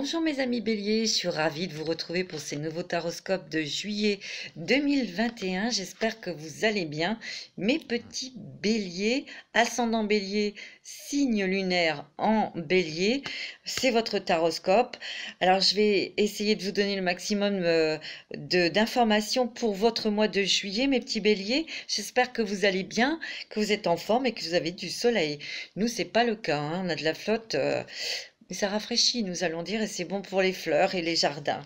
Bonjour mes amis béliers, je suis ravie de vous retrouver pour ces nouveaux taroscopes de juillet 2021. J'espère que vous allez bien. Mes petits béliers, ascendant bélier, signe lunaire en bélier, c'est votre taroscope. Alors je vais essayer de vous donner le maximum d'informations pour votre mois de juillet, mes petits béliers. J'espère que vous allez bien, que vous êtes en forme et que vous avez du soleil. Nous, c'est pas le cas, hein. On a de la flotte. Mais ça rafraîchit, nous allons dire, et c'est bon pour les fleurs et les jardins.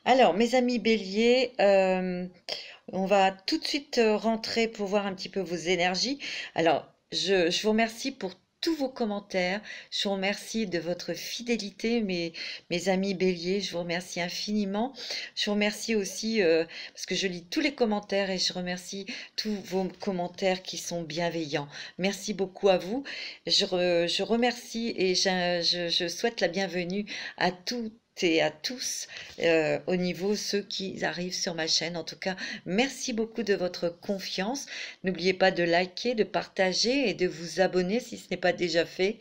Alors, mes amis béliers, on va tout de suite rentrer pour voir un petit peu vos énergies. Alors, je vous remercie pour tous vos commentaires. Je vous remercie de votre fidélité, mes amis béliers. Je vous remercie infiniment. Je vous remercie aussi parce que je lis tous les commentaires et je remercie tous vos commentaires qui sont bienveillants. Merci beaucoup à vous. Je remercie et je souhaite la bienvenue à toutes et à tous au niveau ceux qui arrivent sur ma chaîne. En tout cas, merci beaucoup de votre confiance. N'oubliez pas de liker, de partager et de vous abonner si ce n'est pas déjà fait.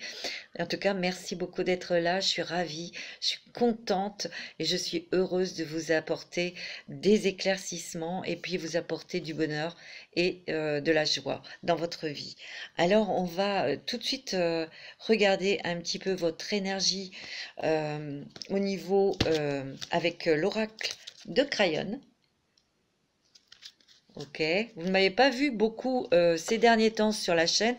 En tout cas, merci beaucoup d'être là. Je suis ravie, je suis contente et je suis heureuse de vous apporter des éclaircissements et puis vous apporter du bonheur et de la joie dans votre vie. Alors, on va tout de suite regarder un petit peu votre énergie au niveau avec l'oracle de Crayon. Ok, vous ne m'avez pas vu beaucoup ces derniers temps sur la chaîne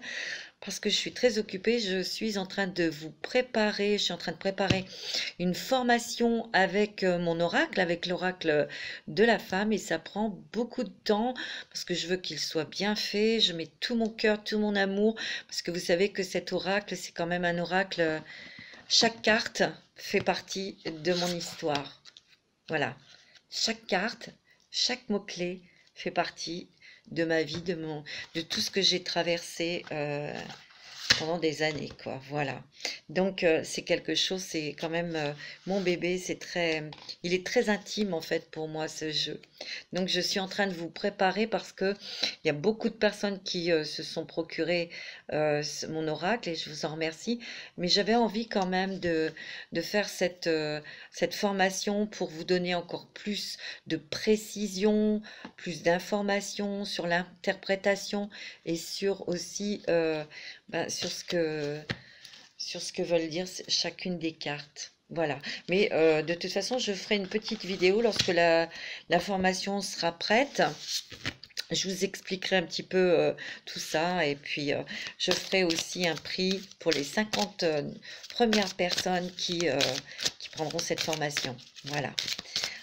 parce que je suis très occupée. Je suis en train de vous préparer, je suis en train de préparer une formation avec mon oracle, avec l'oracle de la femme, et ça prend beaucoup de temps parce que je veux qu'il soit bien fait. Je mets tout mon cœur, tout mon amour, parce que vous savez que cet oracle, c'est quand même un oracle, chaque carte fait partie de mon histoire. Voilà, chaque carte, chaque mot-clé fait partie de ma vie, de tout ce que j'ai traversé pendant des années, quoi. Voilà. Donc c'est quelque chose, c'est quand même mon bébé, il est très intime en fait pour moi ce jeu. Donc je suis en train de vous préparer parce que il y a beaucoup de personnes qui se sont procurées mon oracle et je vous en remercie. Mais j'avais envie quand même de faire cette formation pour vous donner encore plus de précision, plus d'informations sur l'interprétation et sur aussi sur ce que veulent dire chacune des cartes. Voilà. Mais de toute façon, je ferai une petite vidéo lorsque la formation sera prête. Je vous expliquerai un petit peu tout ça et puis je ferai aussi un prix pour les 50 premières personnes qui prendront cette formation. Voilà.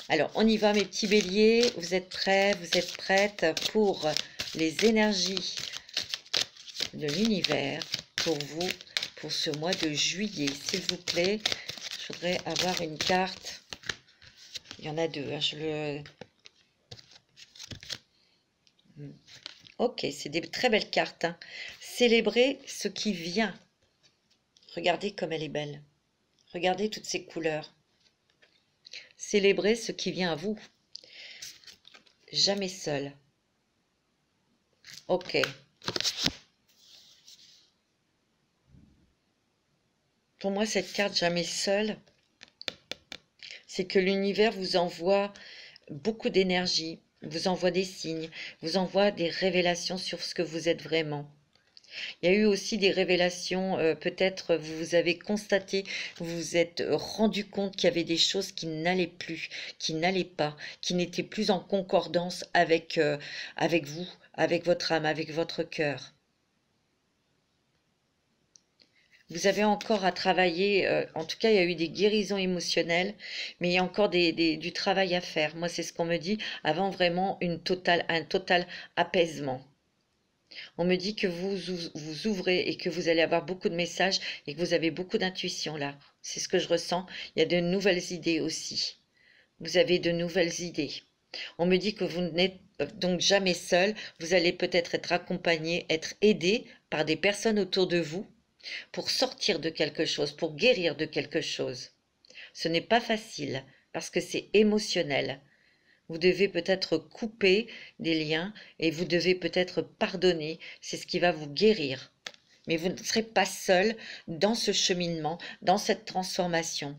Alors, on y va mes petits béliers. Vous êtes prêts? Vous êtes prêtes pour les énergies de l'univers pour vous, pour ce mois de juillet, s'il vous plaît. Je voudrais avoir une carte. Il y en a deux, hein, Ok, c'est des très belles cartes, hein. Célébrez ce qui vient. Regardez comme elle est belle. Regardez toutes ces couleurs. Célébrez ce qui vient à vous. Jamais seul. Ok. Pour moi, cette carte jamais seule, c'est que l'univers vous envoie beaucoup d'énergie, vous envoie des signes, vous envoie des révélations sur ce que vous êtes vraiment. Il y a eu aussi des révélations, peut-être vous avez constaté, vous vous êtes rendu compte qu'il y avait des choses qui n'allaient plus, qui n'allaient pas, qui n'étaient plus en concordance avec vous, avec votre âme, avec votre cœur. Vous avez encore à travailler, en tout cas il y a eu des guérisons émotionnelles, mais il y a encore du travail à faire. Moi c'est ce qu'on me dit, avant vraiment un total apaisement. On me dit que vous ouvrez et que vous allez avoir beaucoup de messages et que vous avez beaucoup d'intuition là. C'est ce que je ressens. Il y a de nouvelles idées aussi. Vous avez de nouvelles idées. On me dit que vous n'êtes donc jamais seul. Vous allez peut-être être accompagné, être aidé par des personnes autour de vous pour sortir de quelque chose, pour guérir de quelque chose. Ce n'est pas facile parce que c'est émotionnel. Vous devez peut-être couper des liens et vous devez peut-être pardonner. C'est ce qui va vous guérir. Mais vous ne serez pas seul dans ce cheminement, dans cette transformation.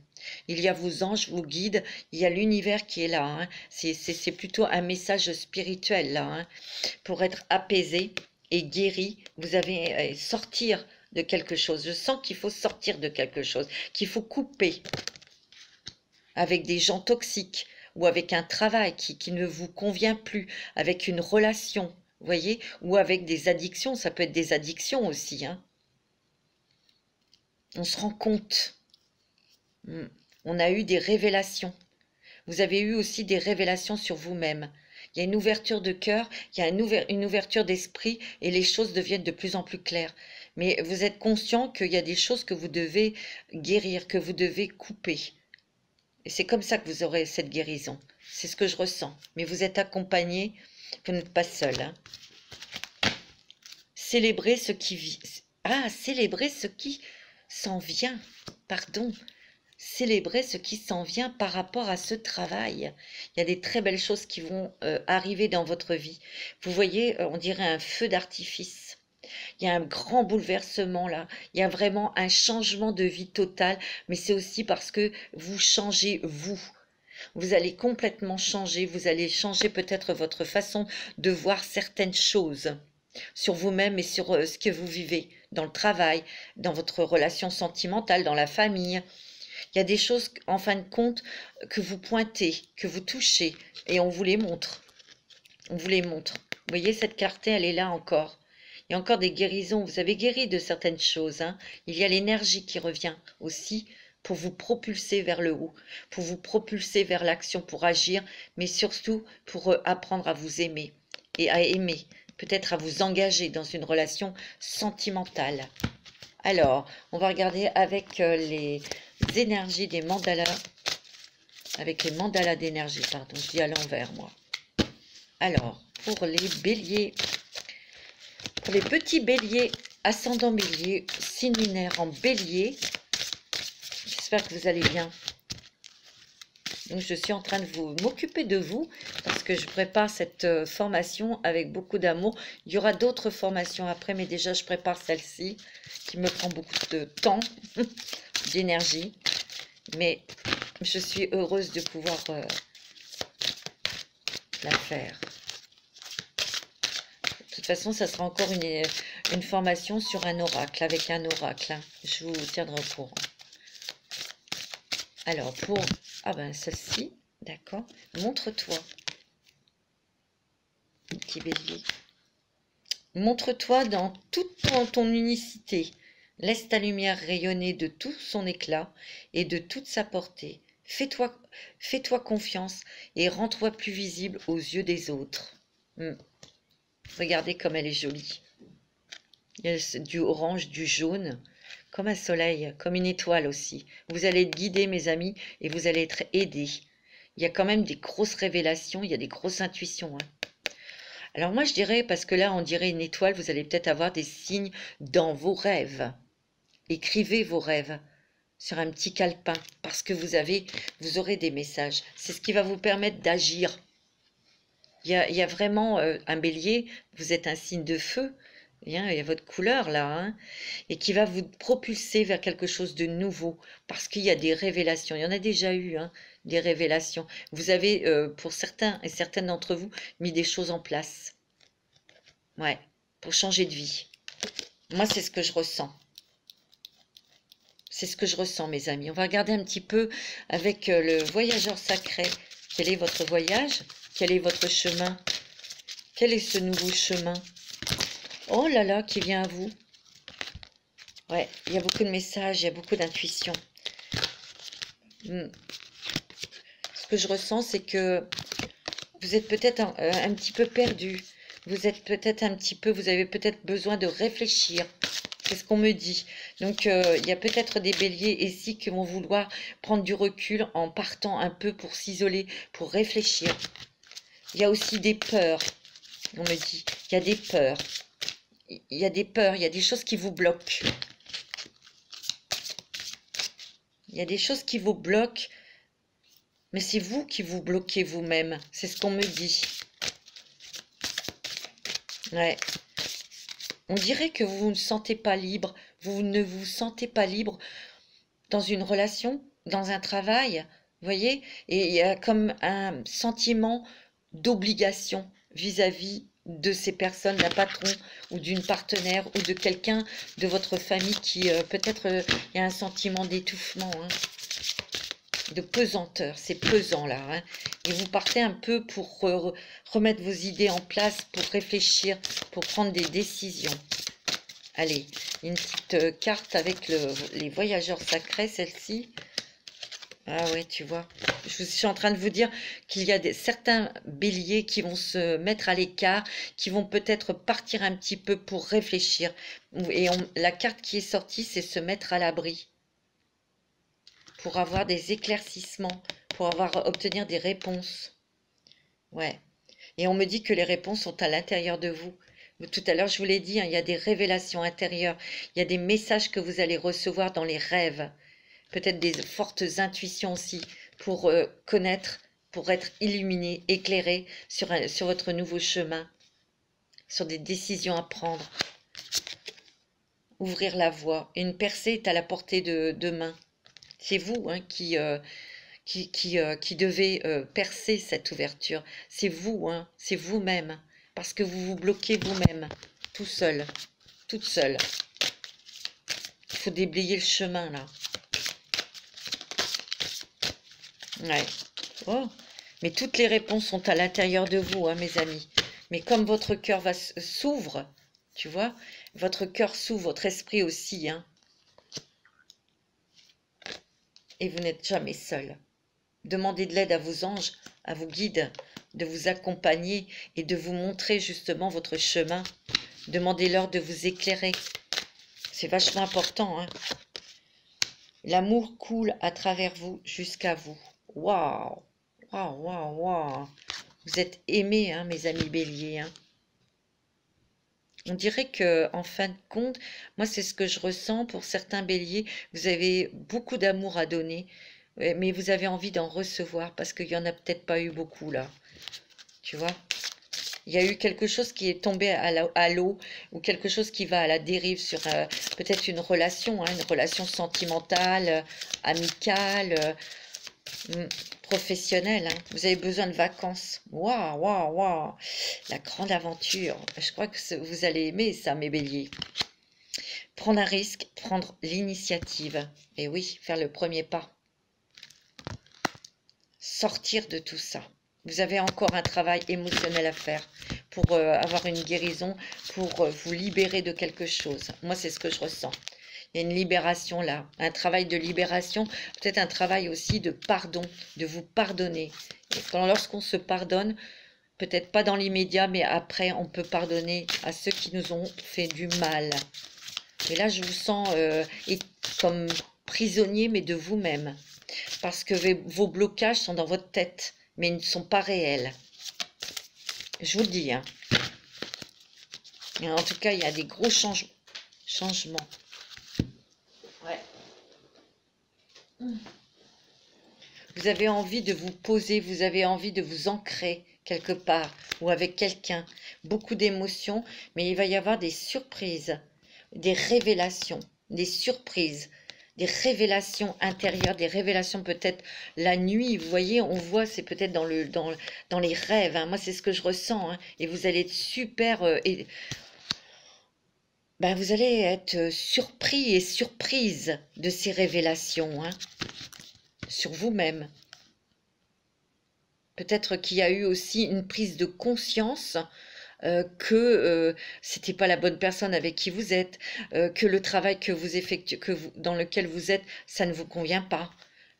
Il y a vos anges, vos guides, il y a l'univers qui est là, hein. C'est plutôt un message spirituel là, hein. Pour être apaisé et guéri, vous avez sortir de quelque chose. Je sens qu'il faut sortir de quelque chose, qu'il faut couper avec des gens toxiques ou avec un travail qui ne vous convient plus, avec une relation, vous voyez, ou avec des addictions. Ça peut être des addictions aussi, hein. On se rend compte. On a eu des révélations. Vous avez eu aussi des révélations sur vous-même. Il y a une ouverture de cœur, il y a une ouverture d'esprit et les choses deviennent de plus en plus claires. Mais vous êtes conscient qu'il y a des choses que vous devez guérir, que vous devez couper. Et c'est comme ça que vous aurez cette guérison. C'est ce que je ressens. Mais vous êtes accompagné, vous n'êtes pas seul, hein. Célébrez ce qui vit. Ah, célébrez ce qui s'en vient. Pardon. Célébrer ce qui s'en vient par rapport à ce travail. Il y a des très belles choses qui vont arriver dans votre vie. Vous voyez, on dirait un feu d'artifice. Il y a un grand bouleversement là. Il y a vraiment un changement de vie total. Mais c'est aussi parce que vous changez vous. Vous allez complètement changer. Vous allez changer peut-être votre façon de voir certaines choses sur vous-même et sur ce que vous vivez dans le travail, dans votre relation sentimentale, dans la famille. Il y a des choses, en fin de compte, que vous pointez, que vous touchez, et on vous les montre. On vous les montre. Vous voyez, cette carte, elle est là encore. Il y a encore des guérisons. Vous avez guéri de certaines choses, hein. Il y a l'énergie qui revient aussi pour vous propulser vers le haut, pour vous propulser vers l'action, pour agir, mais surtout pour apprendre à vous aimer et à aimer, peut-être à vous engager dans une relation sentimentale. Alors, on va regarder avec les énergies des mandalas, avec les mandalas d'énergie, pardon, je dis à l'envers moi. Alors, pour les béliers, pour les petits béliers, ascendant bélier, signe lunaire en bélier, j'espère que vous allez bien. Donc, je suis en train de m'occuper de vous parce que je prépare cette formation avec beaucoup d'amour. Il y aura d'autres formations après, mais déjà, je prépare celle-ci qui me prend beaucoup de temps, d'énergie. Mais je suis heureuse de pouvoir la faire. De toute façon, ça sera encore une formation sur un oracle, avec un oracle, hein. Je vous tiendrai au courant. Alors, pour... Ah ben, celle-ci, d'accord. Montre-toi, petit bélier. Montre-toi dans toute ton unicité. Laisse ta lumière rayonner de tout son éclat et de toute sa portée. Fais-toi confiance et rends-toi plus visible aux yeux des autres. Regardez comme elle est jolie. Il y a du orange, du jaune, comme un soleil, comme une étoile aussi. Vous allez être guidés, mes amis, et vous allez être aidés. Il y a quand même des grosses révélations, il y a des grosses intuitions, hein. Alors moi, je dirais, parce que là, on dirait une étoile, vous allez peut-être avoir des signes dans vos rêves. Écrivez vos rêves sur un petit calepin, parce que vous aurez des messages. C'est ce qui va vous permettre d'agir. Il y a vraiment un bélier, vous êtes un signe de feu, bien, il y a votre couleur là, hein, et qui va vous propulser vers quelque chose de nouveau, parce qu'il y a des révélations. Il y en a déjà eu, hein, des révélations. Vous avez, pour certains et certaines d'entre vous, mis des choses en place. Ouais, pour changer de vie. Moi, c'est ce que je ressens. C'est ce que je ressens, mes amis. On va regarder un petit peu avec le voyageur sacré. Quel est votre voyage? Quel est votre chemin? Quel est ce nouveau chemin? Oh là là, qui vient à vous. Ouais, il y a beaucoup de messages, il y a beaucoup d'intuition. Ce que je ressens, c'est que vous êtes peut-être un petit peu perdu. Vous êtes peut-être un petit peu, vous avez peut-être besoin de réfléchir. C'est ce qu'on me dit. Donc, il y a peut-être des béliers ici qui vont vouloir prendre du recul en partant un peu pour s'isoler, pour réfléchir. Il y a aussi des peurs, on me dit. Il y a des peurs. Il y a des peurs, il y a des choses qui vous bloquent. Il y a des choses qui vous bloquent, mais c'est vous qui vous bloquez vous-même. C'est ce qu'on me dit. Ouais. On dirait que vous ne sentez pas libre. Vous ne vous sentez pas libre dans une relation dans un travail, vous voyez, et il y a comme un sentiment d'obligation vis-à-vis de ces personnes, d'un patron ou d'une partenaire ou de quelqu'un de votre famille qui peut-être il y a un sentiment d'étouffement, hein, de pesanteur, c'est pesant là, hein, et vous partez un peu pour remettre vos idées en place, pour réfléchir, pour prendre des décisions. Allez, une petite carte avec les voyageurs sacrés, celle-ci. Ah ouais, tu vois, je suis en train de vous dire qu'il y a certains béliers qui vont se mettre à l'écart, qui vont peut-être partir un petit peu pour réfléchir. Et la carte qui est sortie, c'est se mettre à l'abri, pour avoir des éclaircissements, pour obtenir des réponses. Ouais. Et on me dit que les réponses sont à l'intérieur de vous. Tout à l'heure, je vous l'ai dit, hein, il y a des révélations intérieures, il y a des messages que vous allez recevoir dans les rêves. Peut-être des fortes intuitions aussi pour connaître, pour être illuminé, éclairé sur votre nouveau chemin, sur des décisions à prendre. Ouvrir la voie. Une percée est à la portée de main. C'est vous hein, qui devez percer cette ouverture. C'est vous, hein, c'est vous-même, parce que vous vous bloquez vous-même, tout seul, toute seule. Il faut déblayer le chemin là. Ouais. Oh. Mais toutes les réponses sont à l'intérieur de vous, hein, mes amis. Mais comme votre cœur s'ouvre, tu vois, votre cœur s'ouvre, votre esprit aussi, hein. Et vous n'êtes jamais seul. Demandez de l'aide à vos anges, à vos guides, de vous accompagner et de vous montrer justement votre chemin. Demandez-leur de vous éclairer. C'est vachement important, hein. L'amour coule à travers vous jusqu'à vous. Waouh! Waouh, waouh, waouh! Vous êtes aimés, hein, mes amis béliers, hein. On dirait que, en fin de compte, moi, c'est ce que je ressens pour certains béliers. Vous avez beaucoup d'amour à donner, mais vous avez envie d'en recevoir parce qu'il n'y en a peut-être pas eu beaucoup, là. Tu vois? Il y a eu quelque chose qui est tombé à l'eau ou quelque chose qui va à la dérive sur peut-être une relation, hein, une relation sentimentale, amicale, professionnelle, hein. Vous avez besoin de vacances. Waouh, waouh, waouh! La grande aventure. Je crois que vous allez aimer ça, mes béliers. Prendre un risque, prendre l'initiative. Et oui, faire le premier pas. Sortir de tout ça. Vous avez encore un travail émotionnel à faire pour avoir une guérison, pour vous libérer de quelque chose. Moi, c'est ce que je ressens. Il y a une libération là, un travail de libération, peut-être un travail aussi de pardon, de vous pardonner. Et lorsqu'on se pardonne, peut-être pas dans l'immédiat, mais après, on peut pardonner à ceux qui nous ont fait du mal. Et là, je vous sens comme prisonnier, mais de vous-même. Parce que vos blocages sont dans votre tête, mais ils ne sont pas réels. Je vous le dis, hein. Et en tout cas, il y a des gros changements. Ouais. Vous avez envie de vous poser, vous avez envie de vous ancrer quelque part ou avec quelqu'un. Beaucoup d'émotions, mais il va y avoir des surprises, des révélations, des surprises, des révélations intérieures, des révélations peut-être la nuit. Vous voyez, on voit, c'est peut-être dans les rêves, hein. Moi, c'est ce que je ressens, hein. Et vous allez être super... vous allez être surpris et surprise de ces révélations, hein, sur vous-même. Peut-être qu'il y a eu aussi une prise de conscience que c'était pas la bonne personne avec qui vous êtes, que le travail que vous effectuez, dans lequel vous êtes, ça ne vous convient pas.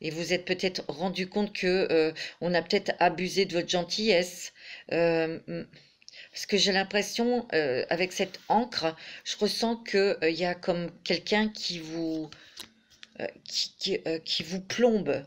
Et vous êtes peut-être rendu compte que on a peut-être abusé de votre gentillesse. Parce que j'ai l'impression, avec cette encre, je ressens qu'il y a comme quelqu'un qui vous plombe,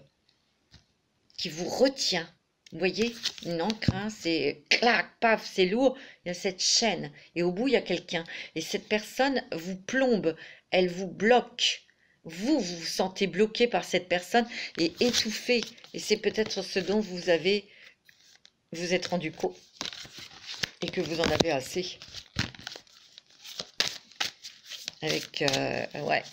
qui vous retient. Vous voyez, une encre, hein, c'est clac, paf, c'est lourd. Il y a cette chaîne et au bout, il y a quelqu'un. Et cette personne vous plombe, elle vous bloque. Vous vous sentez bloqué par cette personne et étouffé. Et c'est peut-être ce dont vous êtes rendu compte et que vous en avez assez. Avec, ouais.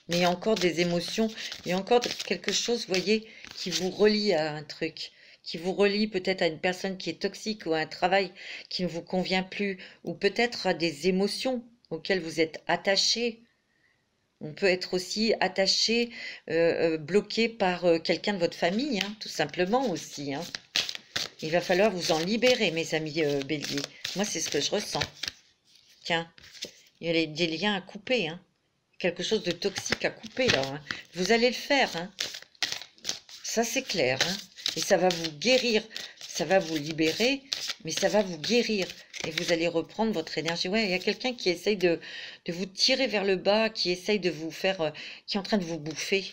Mais il y a encore des émotions, il y a encore quelque chose, vous voyez, qui vous relie à un truc, qui vous relie peut-être à une personne qui est toxique ou à un travail qui ne vous convient plus, ou peut-être à des émotions auxquelles vous êtes attaché. On peut être aussi attaché, bloqué par quelqu'un de votre famille, hein, tout simplement aussi, hein. Il va falloir vous en libérer, mes amis Bélier. Moi, c'est ce que je ressens. Tiens, il y a des liens à couper, hein. Quelque chose de toxique à couper, là, hein. Vous allez le faire, hein. Ça, c'est clair, hein. Et ça va vous guérir, ça va vous libérer, mais ça va vous guérir. Et vous allez reprendre votre énergie. Ouais, il y a quelqu'un qui essaye de vous tirer vers le bas, qui essaye de vous faire, qui est en train de vous bouffer,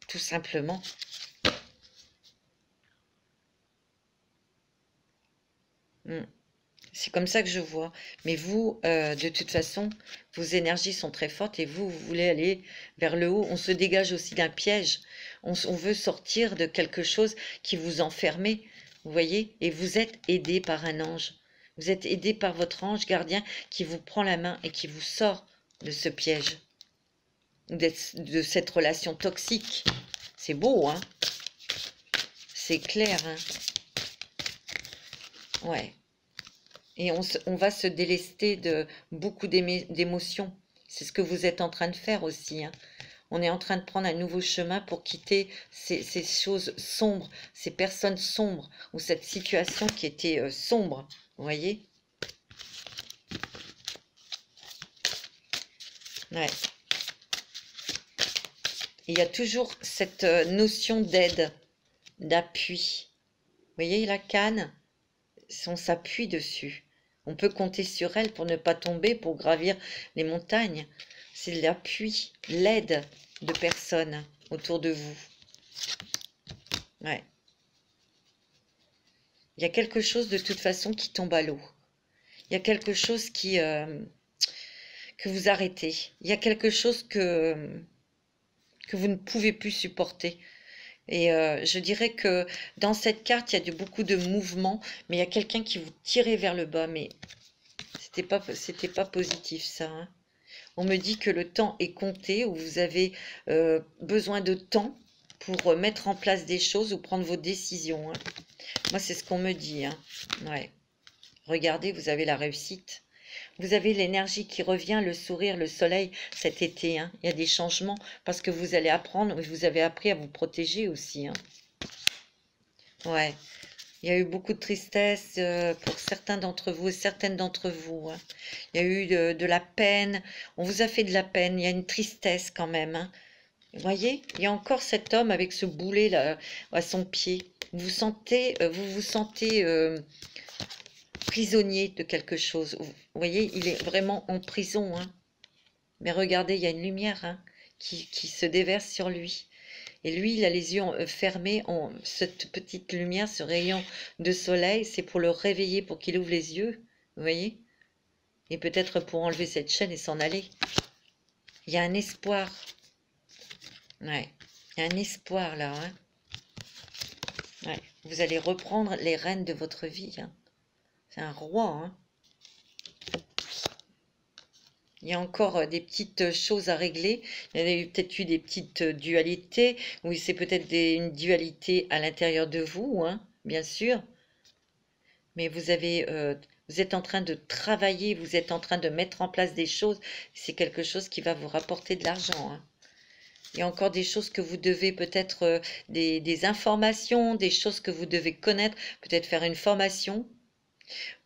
tout simplement. C'est comme ça que je vois. Mais vous, de toute façon, vos énergies sont très fortes et vous voulez aller vers le haut. On se dégage aussi d'un piège. On veut sortir de quelque chose qui vous enfermait, vous voyez? Et vous êtes aidé par un ange. Vous êtes aidé par votre ange gardien qui vous prend la main et qui vous sort de ce piège, de cette relation toxique. C'est beau, hein? C'est clair, hein? Ouais. Et on va se délester de beaucoup d'émotions. C'est ce que vous êtes en train de faire aussi, hein. On est en train de prendre un nouveau chemin pour quitter ces choses sombres, ces personnes sombres, ou cette situation qui était sombre, vous voyez? Ouais. Il y a toujours cette notion d'aide, d'appui. Vous voyez la canne? On s'appuie dessus. On peut compter sur elle pour ne pas tomber, pour gravir les montagnes. C'est l'appui, l'aide de personnes autour de vous. Ouais. Il y a quelque chose de toute façon qui tombe à l'eau. Il y a quelque chose que vous arrêtez. Il y a quelque chose que vous ne pouvez plus supporter. Et je dirais que dans cette carte, il y a beaucoup de mouvements, mais il y a quelqu'un qui vous tirait vers le bas. Mais c'était pas positif, ça, hein. On me dit que le temps est compté, ou vous avez besoin de temps pour mettre en place des choses ou prendre vos décisions, hein. Moi, c'est ce qu'on me dit, hein. Ouais. Regardez, vous avez la réussite. Vous avez l'énergie qui revient, le sourire, le soleil cet été, hein. Il y a des changements parce que vous allez apprendre, vous avez appris à vous protéger aussi, hein. Ouais. Il y a eu beaucoup de tristesse pour certains d'entre vous et certaines d'entre vous, hein. Il y a eu de la peine. On vous a fait de la peine. Il y a une tristesse quand même, hein. Vous voyez, il y a encore cet homme avec ce boulet là à son pied. Vous vous sentez prisonnier de quelque chose. Vous voyez, il est vraiment en prison, hein. Mais regardez, il y a une lumière, hein, qui se déverse sur lui. Et lui, il a les yeux fermés. Cette petite lumière, ce rayon de soleil, c'est pour le réveiller, pour qu'il ouvre les yeux. Vous voyez? Et peut-être pour enlever cette chaîne et s'en aller. Il y a un espoir. Ouais. Il y a un espoir là, hein. Ouais. Vous allez reprendre les rênes de votre vie, hein. C'est un roi, hein. Il y a encore des petites choses à régler. Il y a peut-être eu des petites dualités. Oui, c'est peut-être une dualité à l'intérieur de vous, hein, bien sûr. Mais vous êtes en train de travailler, vous êtes en train de mettre en place des choses. C'est quelque chose qui va vous rapporter de l'argent, hein. Il y a encore des choses que vous devez peut-être, des informations, des choses que vous devez connaître, peut-être faire une formation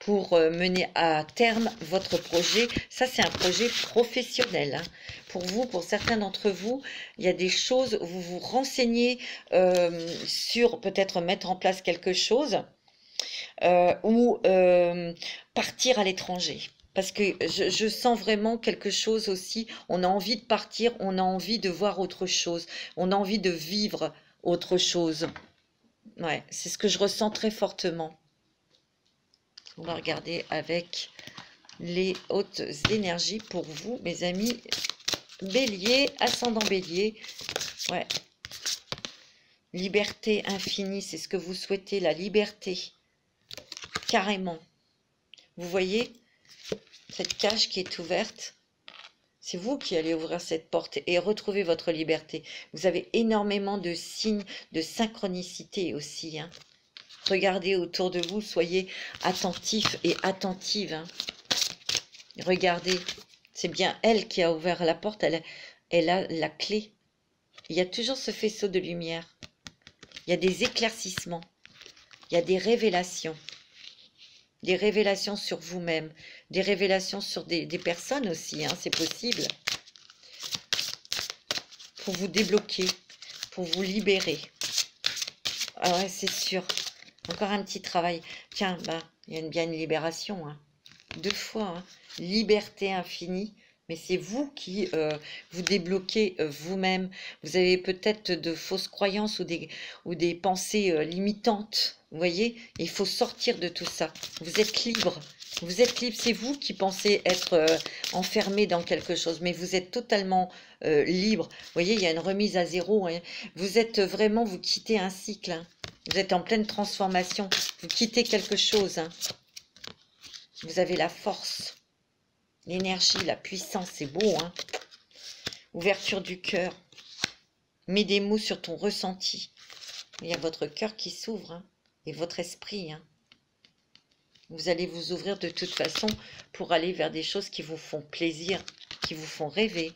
pour mener à terme votre projet. Ça, c'est un projet professionnel, hein. Pour vous, pour certains d'entre vous, il y a des choses, vous vous renseignez sur peut-être mettre en place quelque chose ou partir à l'étranger. Parce que je sens vraiment quelque chose aussi, on a envie de partir, on a envie de voir autre chose, on a envie de vivre autre chose. Ouais, c'est ce que je ressens très fortement. On va regarder avec les hautes énergies pour vous, mes amis Bélier, ascendant Bélier. Ouais. Liberté infinie, c'est ce que vous souhaitez, la liberté. Carrément. Vous voyez cette cage qui est ouverte, C'est vous qui allez ouvrir cette porte et retrouver votre liberté. Vous avez énormément de signes de synchronicité aussi, hein. Regardez autour de vous, soyez attentifs et attentives, hein. Regardez, c'est bien elle qui a ouvert la porte, elle a la clé. Il y a toujours ce faisceau de lumière. Il y a des éclaircissements. Il y a des révélations. Des révélations sur vous-même. Des révélations sur des personnes aussi, hein, c'est possible. Pour vous débloquer, pour vous libérer. Ah ouais, c'est sûr. Encore un petit travail. Tiens, bah, il y a bien une libération, hein. 2 fois, hein. Liberté infinie. Mais c'est vous qui vous débloquez vous-même. Vous avez peut-être de fausses croyances ou des pensées limitantes. Vous voyez? Il faut sortir de tout ça. Vous êtes libre. Vous êtes libre. C'est vous qui pensez être enfermé dans quelque chose. Mais vous êtes totalement libre. Vous voyez, il y a une remise à zéro, hein. Vous êtes vraiment, vous quittez un cycle, hein. Vous êtes en pleine transformation. Vous quittez quelque chose, hein. Vous avez la force. L'énergie, la puissance, c'est beau, hein. Ouverture du cœur. Mets des mots sur ton ressenti. Il y a votre cœur qui s'ouvre, hein, et votre esprit, hein. Vous allez vous ouvrir de toute façon pour aller vers des choses qui vous font plaisir, qui vous font rêver,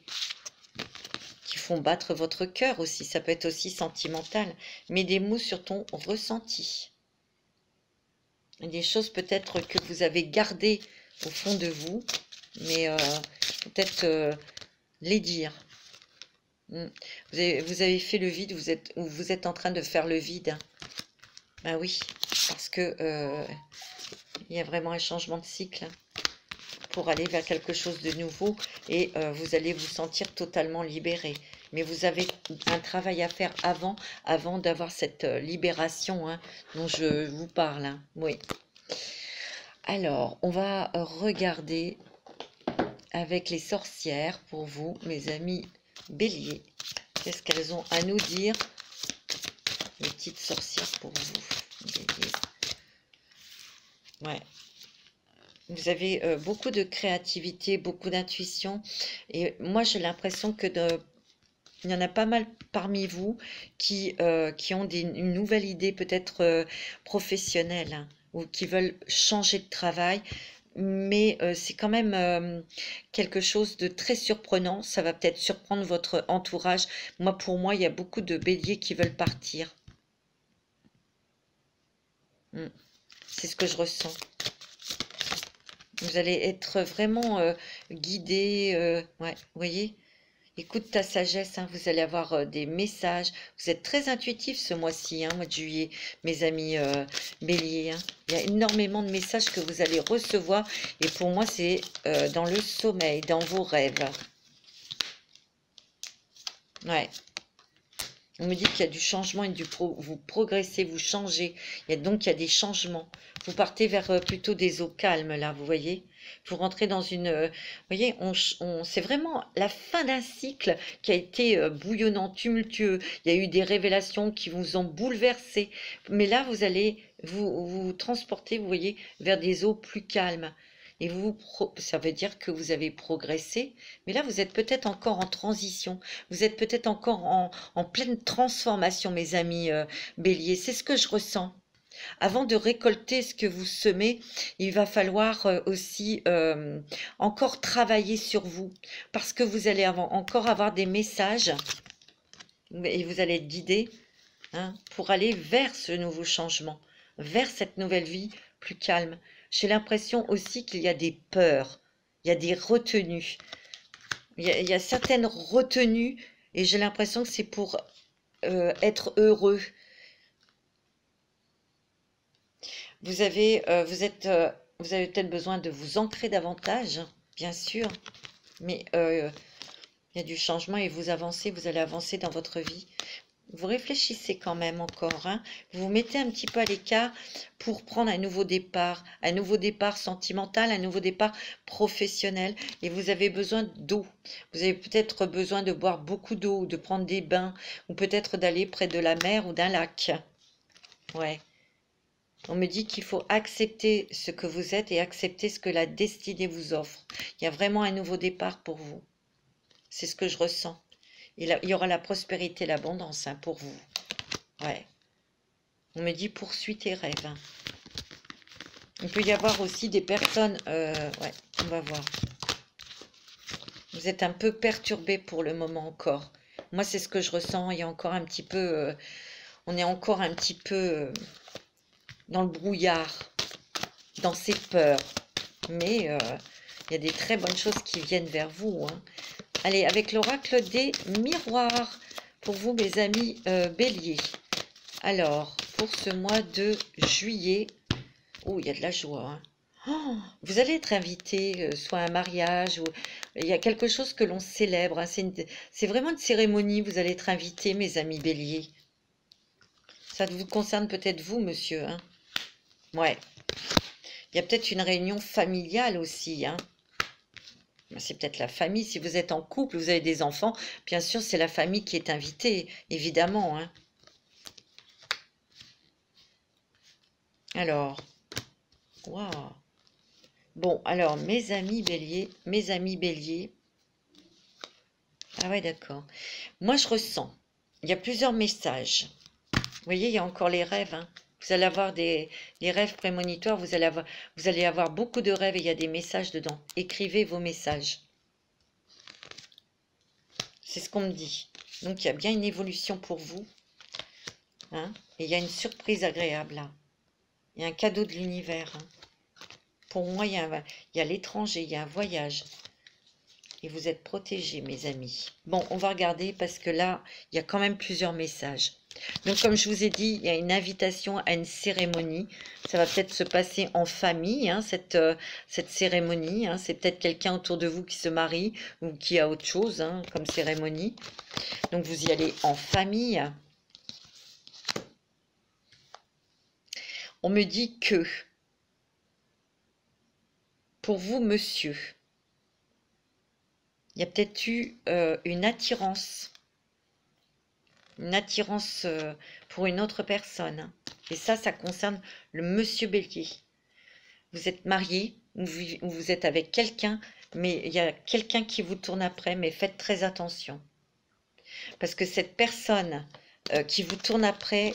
qui font battre votre cœur aussi. Ça peut être aussi sentimental. Mets des mots sur ton ressenti. Des choses peut-être que vous avez gardées au fond de vous, mais peut-être les dire. Vous avez fait le vide, vous êtes en train de faire le vide. Ben oui, parce que il y a vraiment un changement de cycle, hein, pour aller vers quelque chose de nouveau et vous allez vous sentir totalement libéré. Mais vous avez un travail à faire avant d'avoir cette libération, hein, dont je vous parle, hein. Oui. Alors, on va regarder avec les sorcières pour vous, mes amis béliers. Qu'est-ce qu'elles ont à nous dire, les petites sorcières pour vous, béliers. Ouais. Vous avez beaucoup de créativité, beaucoup d'intuition. Et moi, j'ai l'impression que il y en a pas mal parmi vous qui ont une nouvelle idée peut-être professionnelle, hein, ou qui veulent changer de travail. Mais c'est quand même quelque chose de très surprenant. Ça va peut-être surprendre votre entourage. Pour moi, il y a beaucoup de béliers qui veulent partir. C'est ce que je ressens. Vous allez être vraiment guidé. Ouais, vous voyez? Écoute ta sagesse, hein, vous allez avoir des messages. Vous êtes très intuitif ce mois-ci, hein, mois de juillet, mes amis béliers, hein. Il y a énormément de messages que vous allez recevoir. Et pour moi, c'est dans le sommeil, dans vos rêves. Ouais. On me dit qu'il y a du changement et vous progressez, vous changez. Donc, il y a des changements. Vous partez vers plutôt des eaux calmes, là, vous voyez? Vous rentrez dans une... vous voyez, c'est vraiment la fin d'un cycle qui a été bouillonnant, tumultueux. Il y a eu des révélations qui vous ont bouleversé. Mais là, vous allez vous transporter, vous voyez, vers des eaux plus calmes. Et ça veut dire que vous avez progressé. Mais là, vous êtes peut-être encore en transition. Vous êtes peut-être encore en pleine transformation, mes amis béliers. C'est ce que je ressens. Avant de récolter ce que vous semez, il va falloir aussi encore travailler sur vous. Parce que vous allez encore avoir des messages et vous allez être guidé, hein, pour aller vers ce nouveau changement, vers cette nouvelle vie plus calme. J'ai l'impression aussi qu'il y a des peurs, il y a des retenues. Il y a certaines retenues et j'ai l'impression que c'est pour être heureux. Vous avez peut-être besoin de vous ancrer davantage, bien sûr, mais il y a du changement et vous avancez, vous allez avancer dans votre vie. Vous réfléchissez quand même encore, hein. Vous vous mettez un petit peu à l'écart pour prendre un nouveau départ sentimental, un nouveau départ professionnel. Et vous avez besoin d'eau. Vous avez peut-être besoin de boire beaucoup d'eau, de prendre des bains, ou peut-être d'aller près de la mer ou d'un lac. Ouais. On me dit qu'il faut accepter ce que vous êtes et accepter ce que la destinée vous offre. Il y a vraiment un nouveau départ pour vous. C'est ce que je ressens. Il y aura la prospérité, l'abondance hein, pour vous. Ouais. On me dit poursuis tes rêves. Hein. Il peut y avoir aussi des personnes... ouais, on va voir. Vous êtes un peu perturbé pour le moment encore. Moi, c'est ce que je ressens. Il y a encore un petit peu... on est encore un petit peu dans le brouillard, dans ses peurs. Mais il y a des très bonnes choses qui viennent vers vous. Hein. Allez, avec l'oracle des miroirs, pour vous, mes amis béliers. Alors, pour ce mois de juillet, oh, il y a de la joie. Hein. Oh, vous allez être invité, soit à un mariage, ou il y a quelque chose que l'on célèbre. Hein. C'est vraiment une cérémonie, vous allez être invité, mes amis béliers. Ça vous concerne peut-être vous, monsieur. Hein. Ouais. Il y a peut-être une réunion familiale aussi. Hein. C'est peut-être la famille. Si vous êtes en couple, vous avez des enfants, bien sûr, c'est la famille qui est invitée, évidemment. Hein. Alors, waouh. Bon, alors, mes amis béliers. Ah ouais, d'accord. Moi, je ressens. Il y a plusieurs messages. Vous voyez, il y a encore les rêves. Hein. Vous allez avoir des rêves prémonitoires. Vous allez avoir beaucoup de rêves et il y a des messages dedans. Écrivez vos messages. C'est ce qu'on me dit. Donc, il y a bien une évolution pour vous. Hein. Et il y a une surprise agréable là. Il y a un cadeau de l'univers. Hein. Pour moi, il y a l'étranger, il y a un voyage. Et vous êtes protégés, mes amis. Bon, on va regarder parce que là, il y a quand même plusieurs messages. Donc, comme je vous ai dit, il y a une invitation à une cérémonie. Ça va peut-être se passer en famille, hein, cette cérémonie. Hein. C'est peut-être quelqu'un autour de vous qui se marie ou qui a autre chose hein, comme cérémonie. Donc, vous y allez en famille. On me dit que, pour vous, monsieur, il y a peut-être eu une attirance pour une autre personne. Et ça concerne le monsieur bélier. Vous êtes marié, ou vous êtes avec quelqu'un, mais il y a quelqu'un qui vous tourne après, mais faites très attention. Parce que cette personne qui vous tourne après,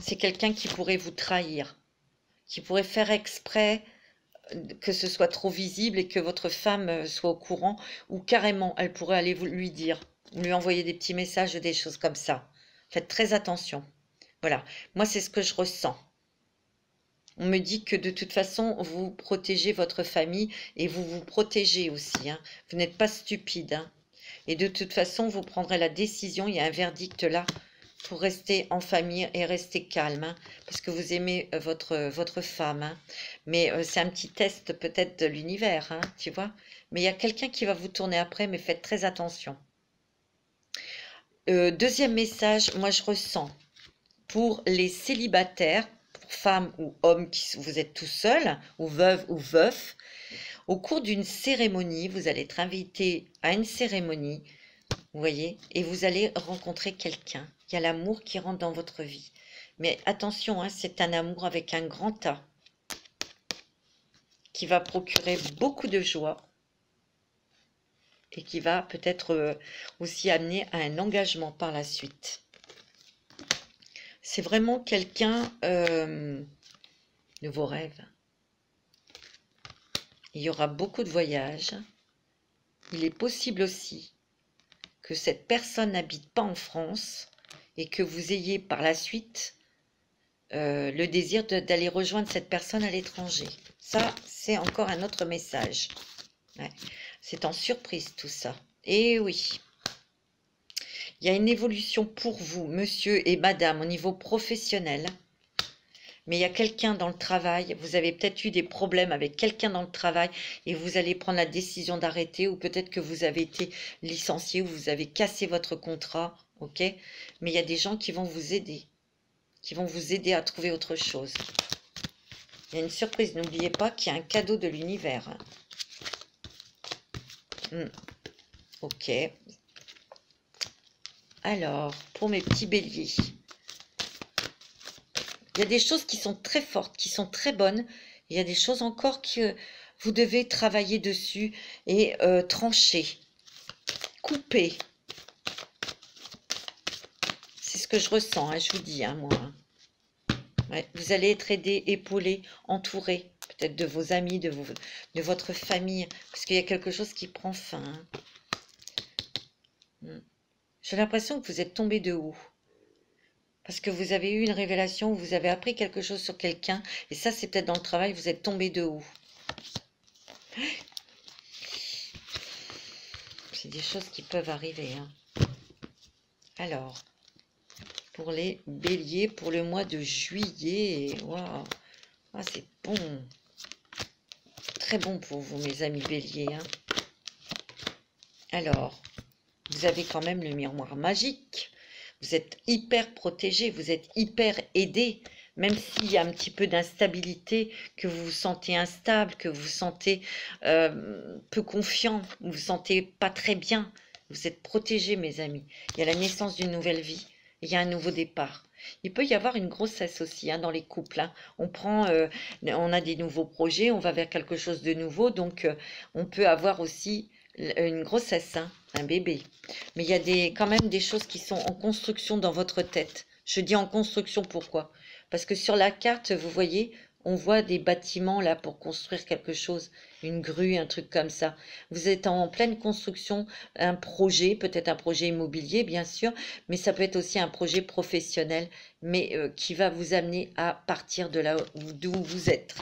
c'est quelqu'un qui pourrait vous trahir, qui pourrait faire exprès que ce soit trop visible et que votre femme soit au courant, ou carrément, elle pourrait aller lui dire, lui envoyer des petits messages, des choses comme ça. Faites très attention. Voilà, moi c'est ce que je ressens. On me dit que de toute façon, vous protégez votre famille et vous vous protégez aussi. Hein. Vous n'êtes pas stupide. Hein. Et de toute façon, vous prendrez la décision, il y a un verdict là, pour rester en famille et rester calme, hein, parce que vous aimez votre femme. Hein. Mais c'est un petit test peut-être de l'univers, hein, tu vois. Mais il y a quelqu'un qui va vous tourner après, mais faites très attention. Deuxième message, moi je ressens, pour les célibataires, pour femmes ou hommes, vous êtes tout seul, ou veuve ou veuf, au cours d'une cérémonie, vous allez être invité à une cérémonie, vous voyez, et vous allez rencontrer quelqu'un. Il y a l'amour qui rentre dans votre vie. Mais attention, hein, c'est un amour avec un grand A qui va procurer beaucoup de joie et qui va peut-être aussi amener à un engagement par la suite. C'est vraiment quelqu'un de vos rêves. Il y aura beaucoup de voyages. Il est possible aussi que cette personne n'habite pas en France et que vous ayez par la suite le désir d'aller rejoindre cette personne à l'étranger. Ça, c'est encore un autre message. Ouais. C'est en surprise tout ça. Et oui. Il y a une évolution pour vous, monsieur et madame, au niveau professionnel. Mais il y a quelqu'un dans le travail, vous avez peut-être eu des problèmes avec quelqu'un dans le travail et vous allez prendre la décision d'arrêter, ou peut-être que vous avez été licencié ou vous avez cassé votre contrat, ok? Mais il y a des gens qui vont vous aider, à trouver autre chose. Il y a une surprise, n'oubliez pas qu'il y a un cadeau de l'univers. Ok. Alors, pour mes petits béliers, il y a des choses qui sont très fortes, qui sont très bonnes. Il y a des choses encore Vous devez travailler dessus et trancher, couper. C'est ce que je ressens, hein, je vous dis, hein, moi. Ouais, vous allez être aidé, épaulé, entouré, peut-être de vos amis, de votre famille, parce qu'il y a quelque chose qui prend fin. Hein. J'ai l'impression que vous êtes tombé de haut. Parce que vous avez eu une révélation, vous avez appris quelque chose sur quelqu'un, et ça c'est peut-être dans le travail, vous êtes tombé de haut. C'est des choses qui peuvent arriver. Hein. Alors, pour les béliers, pour le mois de juillet, waouh, ah, c'est bon. Très bon pour vous, mes amis béliers. Hein. Alors, vous avez quand même le miroir magique. Vous êtes hyper protégé, vous êtes hyper aidé, même s'il y a un petit peu d'instabilité, que vous vous sentez instable, que vous vous sentez peu confiant, vous vous sentez pas très bien. Vous êtes protégé, mes amis. Il y a la naissance d'une nouvelle vie, il y a un nouveau départ. Il peut y avoir une grossesse aussi hein, dans les couples. Hein. On a des nouveaux projets, on va vers quelque chose de nouveau, donc on peut avoir aussi une grossesse, hein, un bébé. Mais il y a quand même des choses qui sont en construction dans votre tête. Je dis en construction, pourquoi? Parce que sur la carte, vous voyez, on voit des bâtiments là pour construire quelque chose, une grue, un truc comme ça. Vous êtes en pleine construction, un projet, peut-être un projet immobilier, bien sûr, mais ça peut être aussi un projet professionnel, mais qui va vous amener à partir de là d'où vous êtes.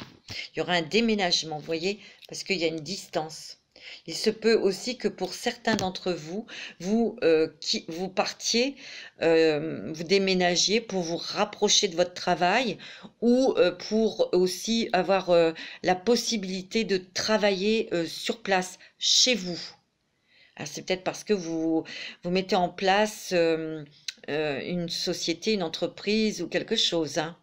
Il y aura un déménagement, vous voyez, parce qu'il y a une distance. Il se peut aussi que pour certains d'entre vous, vous partiez, vous déménagiez pour vous rapprocher de votre travail ou pour aussi avoir la possibilité de travailler sur place, chez vous. C'est peut-être parce que vous mettez en place une société, une entreprise ou quelque chose. Hein.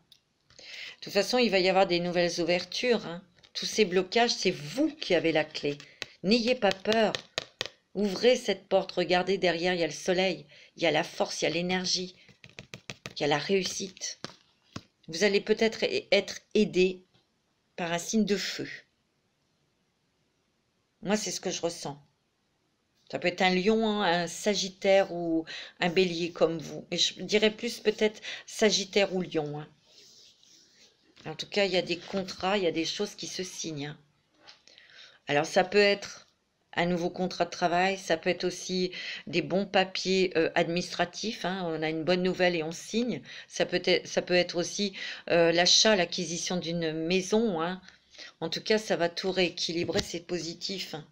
De toute façon, il va y avoir des nouvelles ouvertures. Hein. Tous ces blocages, c'est vous qui avez la clé. N'ayez pas peur. Ouvrez cette porte. Regardez derrière, il y a le soleil. Il y a la force, il y a l'énergie. Il y a la réussite. Vous allez peut-être être aidé par un signe de feu. Moi, c'est ce que je ressens. Ça peut être un lion, hein, un sagittaire ou un bélier comme vous. Et je dirais plus peut-être sagittaire ou lion. Hein. En tout cas, il y a des contrats, il y a des choses qui se signent. Hein. Alors, ça peut être un nouveau contrat de travail, ça peut être aussi des bons papiers administratifs. Hein, on a une bonne nouvelle et on signe. Ça peut être aussi l'achat, l'acquisition d'une maison. Hein. En tout cas, ça va tout rééquilibrer, c'est positif. Hein.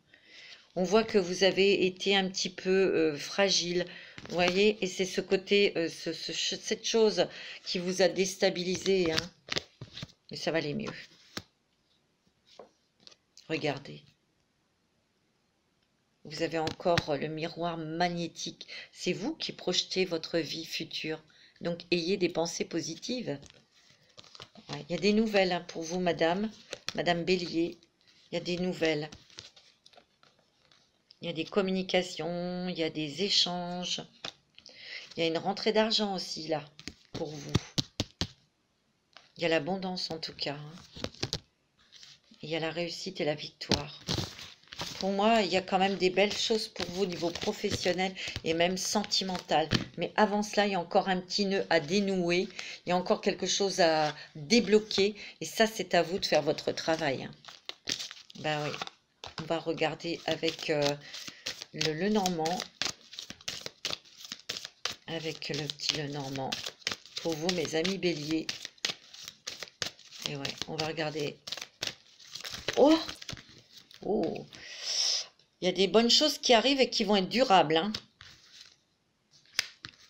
On voit que vous avez été un petit peu fragile, vous voyez, et c'est ce côté, cette chose qui vous a déstabilisé. Hein. Mais ça va aller mieux. Regardez. Vous avez encore le miroir magnétique. C'est vous qui projetez votre vie future. Donc, ayez des pensées positives. Ouais, il y a des nouvelles hein, pour vous, madame. Madame Bélier. Il y a des nouvelles. Il y a des communications. Il y a des échanges. Il y a une rentrée d'argent aussi, là, pour vous. Il y a l'abondance, en tout cas. Hein. Il y a la réussite et la victoire. Pour moi, il y a quand même des belles choses pour vous au niveau professionnel et même sentimental. Mais avant cela, il y a encore un petit nœud à dénouer. Il y a encore quelque chose à débloquer. Et ça, c'est à vous de faire votre travail. Hein. Ben oui. On va regarder avec le Lenormand. Avec le petit Lenormand. Pour vous, mes amis béliers. Et ouais, on va regarder. Oh! Oh! Il y a des bonnes choses qui arrivent et qui vont être durables. Hein.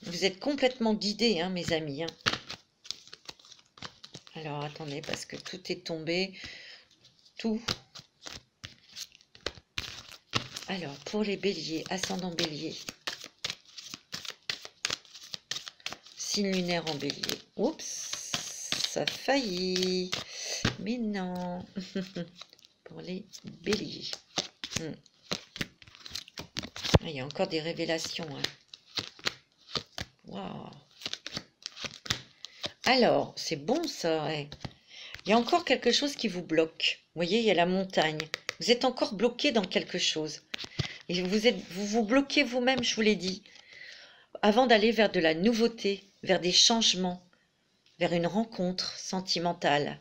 Vous êtes complètement guidés, hein, mes amis. Hein. Alors, attendez, parce que tout est tombé. Tout. Alors, pour les béliers, ascendant bélier. Signe lunaire en bélier. Oups, ça a failli. Mais non. Pour les béliers. Il y a encore des révélations. Hein. Wow. Alors, c'est bon ça. Ouais. Il y a encore quelque chose qui vous bloque. Vous voyez, il y a la montagne. Vous êtes encore bloqué dans quelque chose. Et vous vous bloquez vous-même, je vous l'ai dit, avant d'aller vers de la nouveauté, vers des changements, vers une rencontre sentimentale.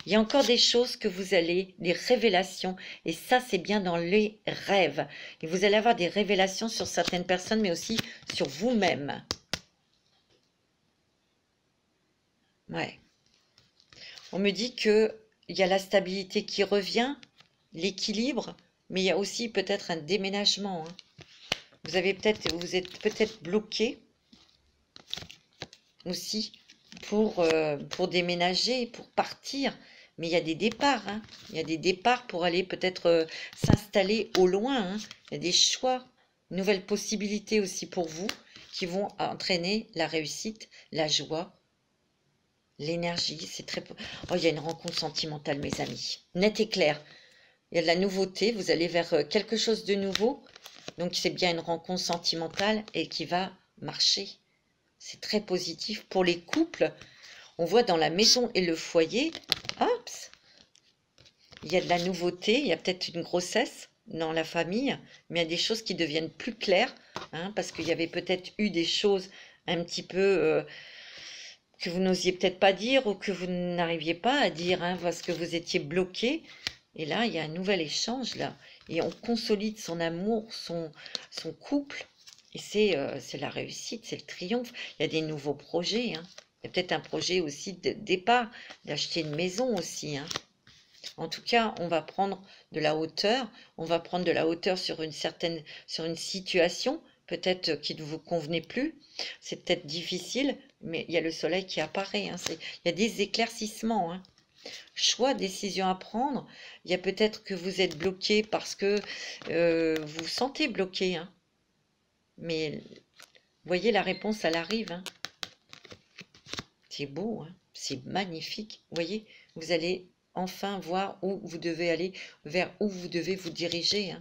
Il y a encore des choses que vous allez, des révélations, et ça c'est bien dans les rêves. Et vous allez avoir des révélations sur certaines personnes, mais aussi sur vous-même. Ouais. On me dit qu'il y a la stabilité qui revient, l'équilibre, mais il y a aussi peut-être un déménagement. Vous êtes peut-être bloqué aussi pour déménager, pour partir. Mais il y a des départs. Il y a des départs pour aller peut-être s'installer au loin. Il y a des choix, nouvelles possibilités aussi pour vous qui vont entraîner la réussite, la joie, l'énergie. C'est très... Oh, il y a une rencontre sentimentale, mes amis. Net et clair. Il y a de la nouveauté. Vous allez vers quelque chose de nouveau. Donc, c'est bien une rencontre sentimentale et qui va marcher. C'est très positif. Pour les couples, on voit dans la maison et le foyer, hop, il y a de la nouveauté, il y a peut-être une grossesse dans la famille, mais il y a des choses qui deviennent plus claires, parce qu'il y avait peut-être eu des choses un petit peu que vous n'osiez peut-être pas dire ou que vous n'arriviez pas à dire, parce que vous étiez bloqué. Et là, il y a un nouvel échange, là, et on consolide son amour, son couple. Et c'est la réussite, c'est le triomphe. Il y a des nouveaux projets. Il y a peut-être un projet aussi de départ, d'acheter une maison aussi. En tout cas, on va prendre de la hauteur. On va prendre de la hauteur sur une situation, peut-être qui ne vous convenait plus. C'est peut-être difficile, mais il y a le soleil qui apparaît. Il y a des éclaircissements. Choix, décision à prendre. Il y a peut-être que vous êtes bloqué parce que vous vous sentez bloqué. Mais voyez, la réponse, elle arrive. C'est beau, c'est magnifique. Vous voyez, vous allez enfin voir où vous devez aller, vers où vous devez vous diriger.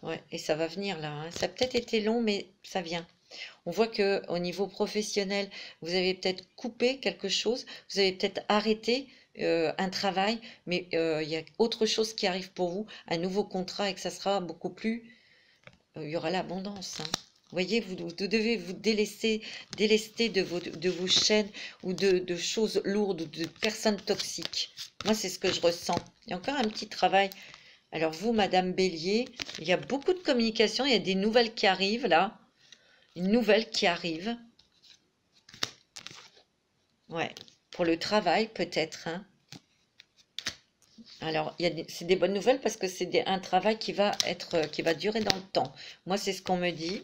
Ouais, et ça va venir là. Ça a peut-être été long, mais ça vient. On voit que au niveau professionnel, vous avez peut-être coupé quelque chose, vous avez peut-être arrêté un travail, mais il y a autre chose qui arrive pour vous, un nouveau contrat, et que ça sera beaucoup plus... il y aura l'abondance. Vous voyez, vous devez vous délester de vos chaînes ou de choses lourdes, de personnes toxiques. Moi, c'est ce que je ressens. Il y a encore un petit travail. Alors vous, Madame Bélier, il y a beaucoup de communication, il y a des nouvelles qui arrivent là. Une nouvelle qui arrive. Ouais, pour le travail peut-être. Alors, c'est des bonnes nouvelles parce que c'est un travail qui va durer dans le temps. Moi, c'est ce qu'on me dit.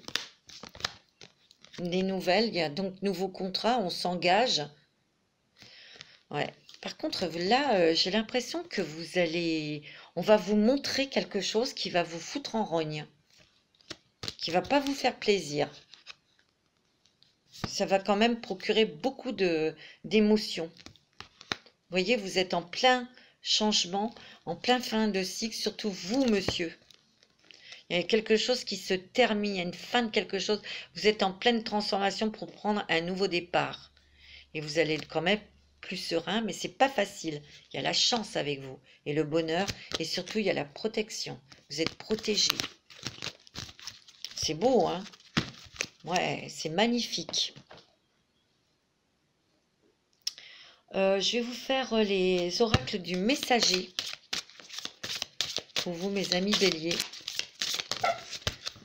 Des nouvelles, il y a donc nouveau contrat, on s'engage. Ouais. Par contre, là, j'ai l'impression que on va vous montrer quelque chose qui va vous foutre en rogne, qui va pas vous faire plaisir. Ça va quand même procurer beaucoup d'émotions. Vous voyez, vous êtes en plein changement, en plein fin de cycle, surtout vous, monsieur. Il y a quelque chose qui se termine, il y a une fin de quelque chose. Vous êtes en pleine transformation pour prendre un nouveau départ. Et vous allez quand même plus serein, mais c'est pas facile. Il y a la chance avec vous et le bonheur, et surtout il y a la protection. Vous êtes protégé. C'est beau, Ouais, c'est magnifique. Je vais vous faire les oracles du messager pour vous, mes amis béliers.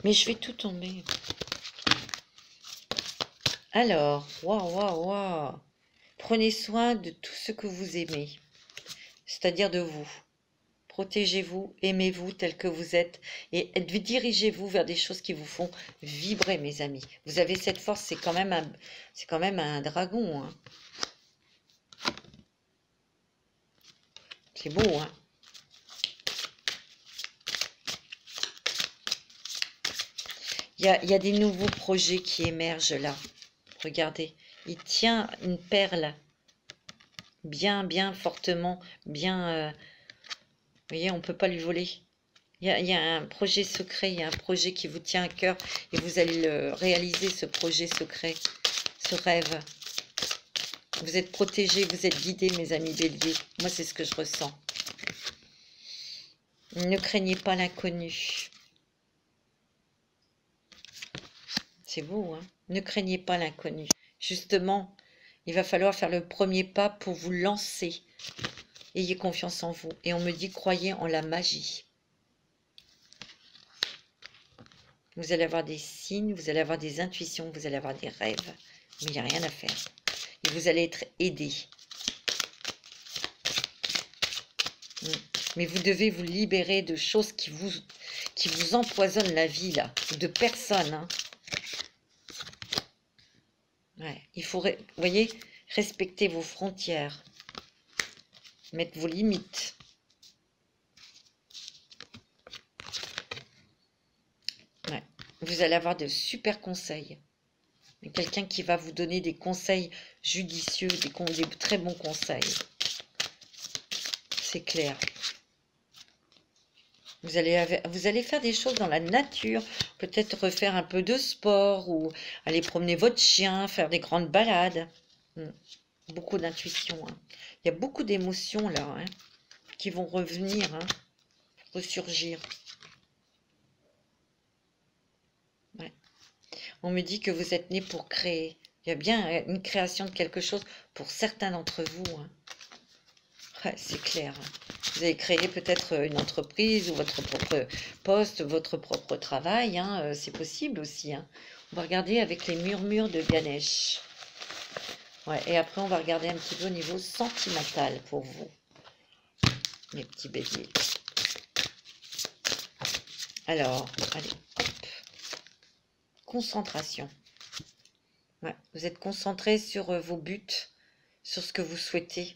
Mais je vais tout tomber. Alors, waouh. Prenez soin de tout ce que vous aimez, c'est-à-dire de vous. Protégez-vous, aimez-vous tel que vous êtes et dirigez-vous vers des choses qui vous font vibrer, mes amis. Vous avez cette force, c'est quand même un dragon. C'est beau, Il y a des nouveaux projets qui émergent là. Regardez, il tient une perle bien fortement, bien... vous voyez, on ne peut pas lui voler. Il y a un projet secret, il y a un projet qui vous tient à cœur et vous allez le réaliser, ce projet secret, ce rêve. Vous êtes protégés, vous êtes guidés, mes amis béliers. Moi, c'est ce que je ressens. Ne craignez pas l'inconnu. C'est beau, hein? Ne craignez pas l'inconnu. Justement, il va falloir faire le premier pas pour vous lancer. Ayez confiance en vous. Et on me dit, croyez en la magie. Vous allez avoir des signes, vous allez avoir des intuitions, vous allez avoir des rêves. Mais il n'y a rien à faire. Et vous allez être aidé. Mais vous devez vous libérer de choses qui vous empoisonnent la vie, là. De personnes, hein. Ouais, il faut, vous voyez, respecter vos frontières. Mettre vos limites. Ouais. Vous allez avoir de super conseils. Quelqu'un qui va vous donner des conseils judicieux, des très bons conseils. C'est clair. Vous allez faire des choses dans la nature, peut-être refaire un peu de sport ou aller promener votre chien, faire des grandes balades. Beaucoup d'intuition. Hein. Il y a beaucoup d'émotions là, hein, qui vont revenir, hein, ressurgir. Ouais. On me dit que vous êtes né pour créer. Il y a bien une création de quelque chose pour certains d'entre vous. Hein. Ouais, c'est clair. Vous avez créé peut-être une entreprise ou votre propre poste, votre propre travail. Hein, c'est possible aussi. Hein. On va regarder avec les murmures de Ganesh. Ouais, et après, on va regarder un petit peu au niveau sentimental pour vous, mes petits béliers. Alors, allez, hop. Concentration. Ouais, vous êtes concentré sur vos buts, sur ce que vous souhaitez.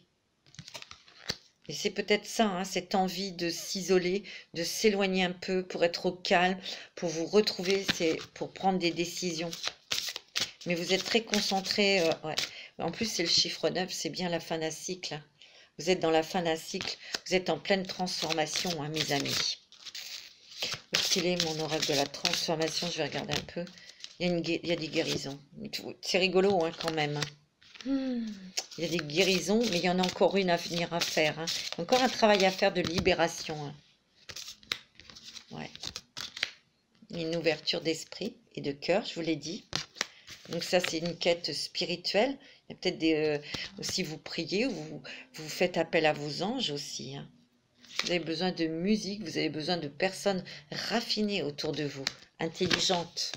Et c'est peut-être ça, hein, cette envie de s'isoler, de s'éloigner un peu pour être au calme, pour vous retrouver, c'est pour prendre des décisions. Mais vous êtes très concentré. Ouais. En plus, c'est le chiffre 9, c'est bien la fin d'un cycle. Vous êtes dans la fin d'un cycle, vous êtes en pleine transformation, hein, mes amis. Où est-ce qu'il est, mon oracle de la transformation? Je vais regarder un peu. Il y a des guérisons. C'est rigolo, hein, quand même. Il y a des guérisons, mais il y en a encore une à venir à faire. Hein. Encore un travail à faire de libération. Hein. Ouais. Une ouverture d'esprit et de cœur, je vous l'ai dit. Donc ça, c'est une quête spirituelle. Il y a peut-être aussi vous priez, ou vous faites appel à vos anges aussi. Hein. Vous avez besoin de musique, vous avez besoin de personnes raffinées autour de vous, intelligentes,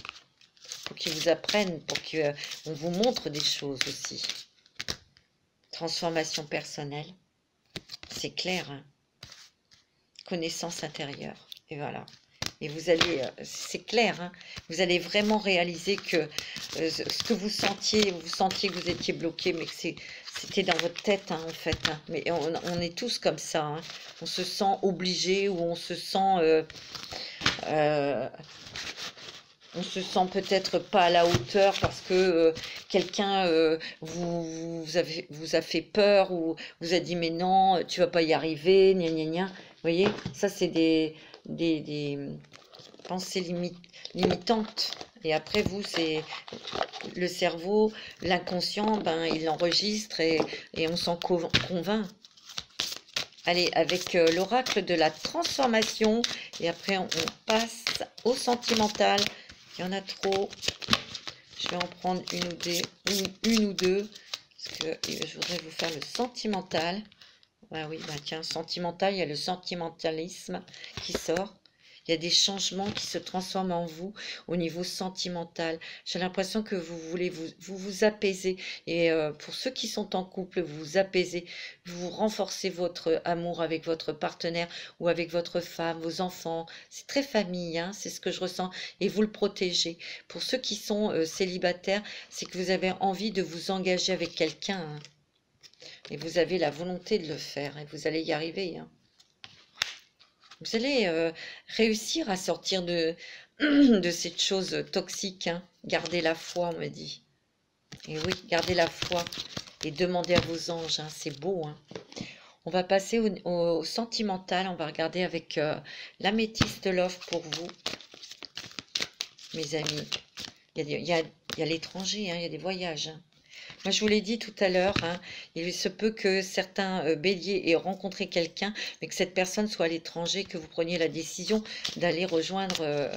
pour qu'ils vous apprennent, pour qu'on vous montre des choses aussi. Transformation personnelle, c'est clair. Hein. Connaissance intérieure, et voilà. Et vous allez, c'est clair, hein, vous allez vraiment réaliser que ce que vous sentiez que vous étiez bloqué, mais que c'était dans votre tête, hein, en fait. Hein. Mais on est tous comme ça. Hein. On se sent obligé ou on se sent peut-être pas à la hauteur parce que quelqu'un vous a fait peur ou vous a dit mais non, tu vas pas y arriver, gna gna gna. Vous voyez, ça c'est des pensées limitantes. Et après vous, c'est le cerveau, l'inconscient, ben il l'enregistre et on s'en convainc. Allez, avec l'oracle de la transformation, et après on passe au sentimental. Il y en a trop. Je vais en prendre une ou deux, parce que je voudrais vous faire le sentimental. Ah oui, bah tiens, sentimental, il y a le sentimentalisme qui sort. Il y a des changements qui se transforment en vous au niveau sentimental. J'ai l'impression que vous voulez vous apaiser. Et pour ceux qui sont en couple, vous vous apaisez. Vous renforcez votre amour avec votre partenaire ou avec votre femme, vos enfants. C'est très famille, hein, c'est ce que je ressens. Et vous le protégez. Pour ceux qui sont célibataires, c'est que vous avez envie de vous engager avec quelqu'un. Hein. Et vous avez la volonté de le faire. Et vous allez y arriver, hein. Vous allez réussir à sortir de cette chose toxique. Hein. Gardez la foi, on me dit. Et oui, gardez la foi et demandez à vos anges. Hein. C'est beau. Hein. On va passer au sentimental. On va regarder avec l'améthyste love pour vous, mes amis. Il y a l'étranger, hein, il y a des voyages. Hein. Moi, je vous l'ai dit tout à l'heure, hein, il se peut que certains béliers aient rencontré quelqu'un, mais que cette personne soit à l'étranger, que vous preniez la décision d'aller rejoindre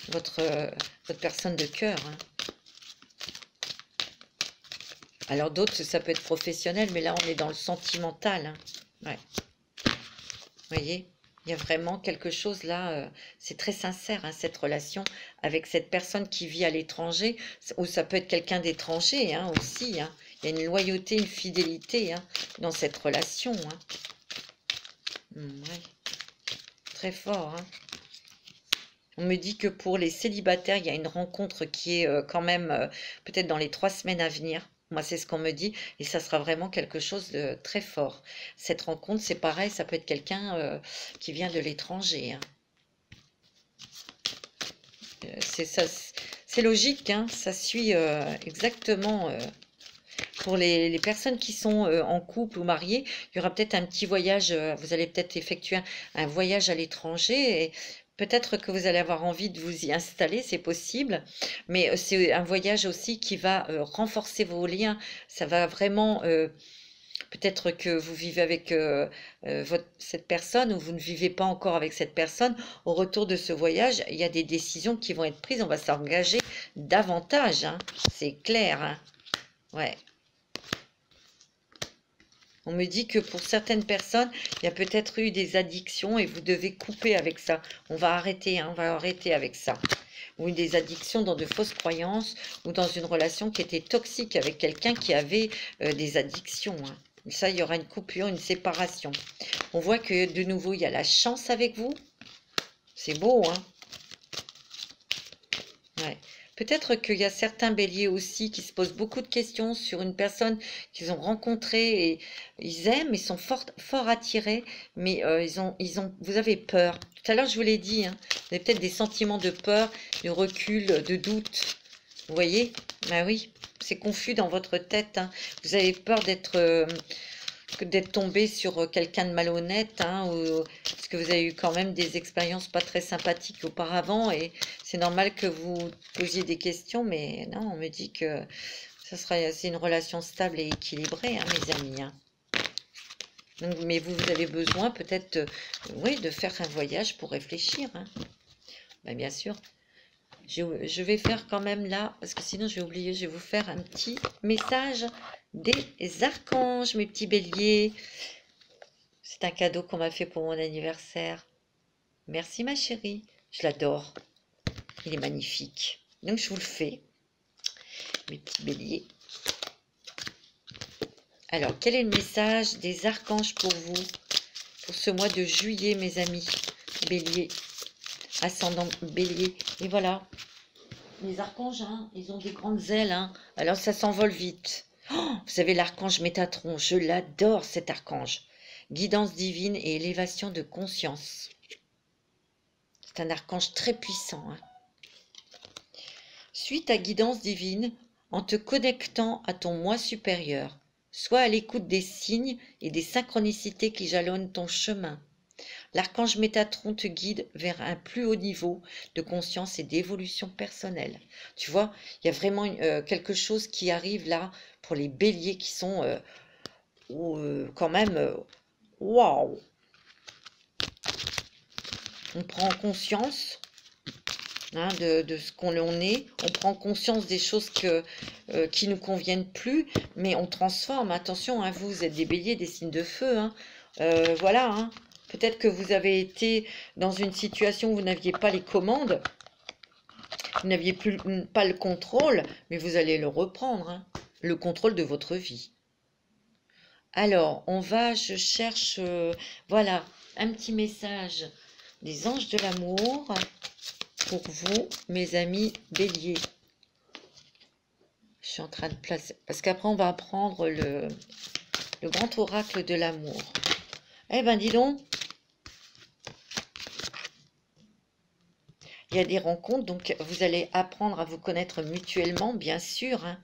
votre personne de cœur. Hein. Alors d'autres, ça peut être professionnel, mais là, on est dans le sentimental. Hein. Ouais. Vous voyez, il y a vraiment quelque chose là, c'est très sincère, hein, cette relation avec cette personne qui vit à l'étranger, ou ça peut être quelqu'un d'étranger hein, aussi. Hein. Il y a une loyauté, une fidélité hein, dans cette relation. Hein. Ouais. Très fort. Hein. On me dit que pour les célibataires, il y a une rencontre qui est quand même peut-être dans les 3 semaines à venir. Moi, c'est ce qu'on me dit et ça sera vraiment quelque chose de très fort. Cette rencontre, c'est pareil, ça peut être quelqu'un qui vient de l'étranger. Hein. C'est logique, hein, ça suit exactement. Pour les personnes qui sont en couple ou mariées, il y aura peut-être un petit voyage, vous allez peut-être effectuer un voyage à l'étranger et peut-être que vous allez avoir envie de vous y installer, c'est possible, mais c'est un voyage aussi qui va renforcer vos liens, ça va vraiment, peut-être que vous vivez avec cette personne ou vous ne vivez pas encore avec cette personne, au retour de ce voyage, il y a des décisions qui vont être prises, on va s'engager davantage, hein, c'est clair, hein, ouais. On me dit que pour certaines personnes, il y a peut-être eu des addictions et vous devez couper avec ça. On va arrêter, hein, on va arrêter avec ça. Ou des addictions dans de fausses croyances ou dans une relation qui était toxique avec quelqu'un qui avait des addictions. Hein. Ça, il y aura une coupure, une séparation. On voit que de nouveau, il y a la chance avec vous. C'est beau, hein? Ouais. Peut-être qu'il y a certains béliers aussi qui se posent beaucoup de questions sur une personne qu'ils ont rencontrée et ils aiment, ils sont fort attirés, mais vous avez peur. Tout à l'heure, je vous l'ai dit, hein, vous avez peut-être des sentiments de peur, de recul, de doute. Vous voyez? Ben oui, c'est confus dans votre tête. Hein. Vous avez peur d'être tombé sur quelqu'un de malhonnête, hein, parce que vous avez eu quand même des expériences pas très sympathiques auparavant, et c'est normal que vous posiez des questions, mais non, on me dit que c'est une relation stable et équilibrée, hein, mes amis. Hein. Donc, mais vous avez besoin peut-être, oui, de faire un voyage pour réfléchir. Hein. Ben, bien sûr. Je vais faire quand même là, parce que sinon je vais oublier, je vais vous faire un petit message des archanges, mes petits béliers. C'est un cadeau qu'on m'a fait pour mon anniversaire. Merci ma chérie, je l'adore. Il est magnifique. Donc je vous le fais, mes petits béliers. Alors, quel est le message des archanges pour vous, pour ce mois de juillet, mes amis béliers, ascendant bélier? Et voilà. Les archanges, hein, ils ont des grandes ailes, hein, alors ça s'envole vite. Oh, vous savez, l'archange Métatron, je l'adore cet archange. Guidance divine et élévation de conscience. C'est un archange très puissant. Hein. Suis ta guidance divine en te connectant à ton moi supérieur. Sois à l'écoute des signes et des synchronicités qui jalonnent ton chemin. L'archange Métatron te guide vers un plus haut niveau de conscience et d'évolution personnelle. Tu vois, il y a vraiment quelque chose qui arrive là pour les béliers qui sont quand même waouh. On prend conscience hein, de ce qu'on est, on prend conscience des choses qui nous conviennent plus, mais on transforme. Attention, hein, vous êtes des béliers, des signes de feu. Hein. Voilà, hein. Peut-être que vous avez été dans une situation où vous n'aviez pas les commandes, vous n'aviez pas le contrôle, mais vous allez le reprendre, hein, le contrôle de votre vie. Alors, je cherche, voilà, un petit message des anges de l'amour pour vous, mes amis béliers. Je suis en train de placer, parce qu'après on va apprendre le grand oracle de l'amour. Eh ben, dis donc, il y a des rencontres, donc vous allez apprendre à vous connaître mutuellement, bien sûr. Hein.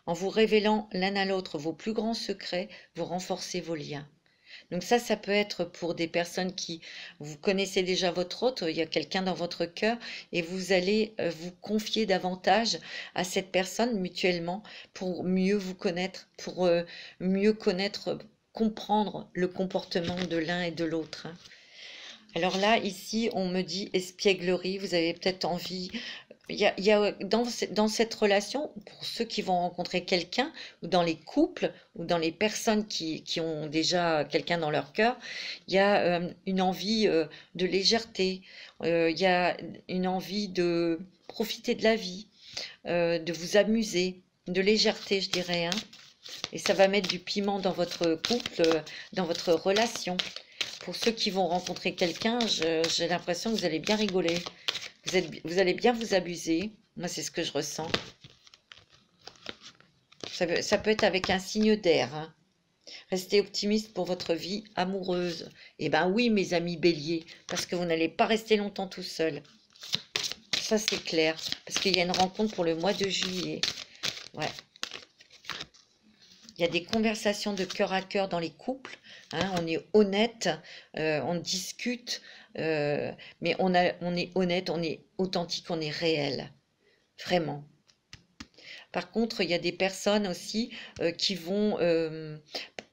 En vous révélant l'un à l'autre vos plus grands secrets, vous renforcez vos liens. Donc ça peut être pour des personnes qui, vous connaissez déjà votre hôte, il y a quelqu'un dans votre cœur et vous allez vous confier davantage à cette personne mutuellement pour mieux vous connaître, pour mieux connaître, comprendre le comportement de l'un et de l'autre, hein. Alors là, ici, on me dit espièglerie, vous avez peut-être envie. Il y a dans cette relation, pour ceux qui vont rencontrer quelqu'un, ou dans les couples, ou dans les personnes qui ont déjà quelqu'un dans leur cœur, il y a une envie de légèreté, il y a une envie de profiter de la vie, de vous amuser, de légèreté, je dirais, hein. Et ça va mettre du piment dans votre couple, dans votre relation. Pour ceux qui vont rencontrer quelqu'un, j'ai l'impression que vous allez bien rigoler. Vous allez bien vous abuser. Moi, c'est ce que je ressens. Ça peut être avec un signe d'air, hein. Restez optimiste pour votre vie amoureuse. Eh bien oui, mes amis béliers, parce que vous n'allez pas rester longtemps tout seul. Ça, c'est clair. Parce qu'il y a une rencontre pour le mois de juillet. Ouais. Il y a des conversations de cœur à cœur dans les couples, hein, on est honnête, on discute, mais on est honnête, on est authentique, on est réel, vraiment. Par contre, il y a des personnes aussi qui vont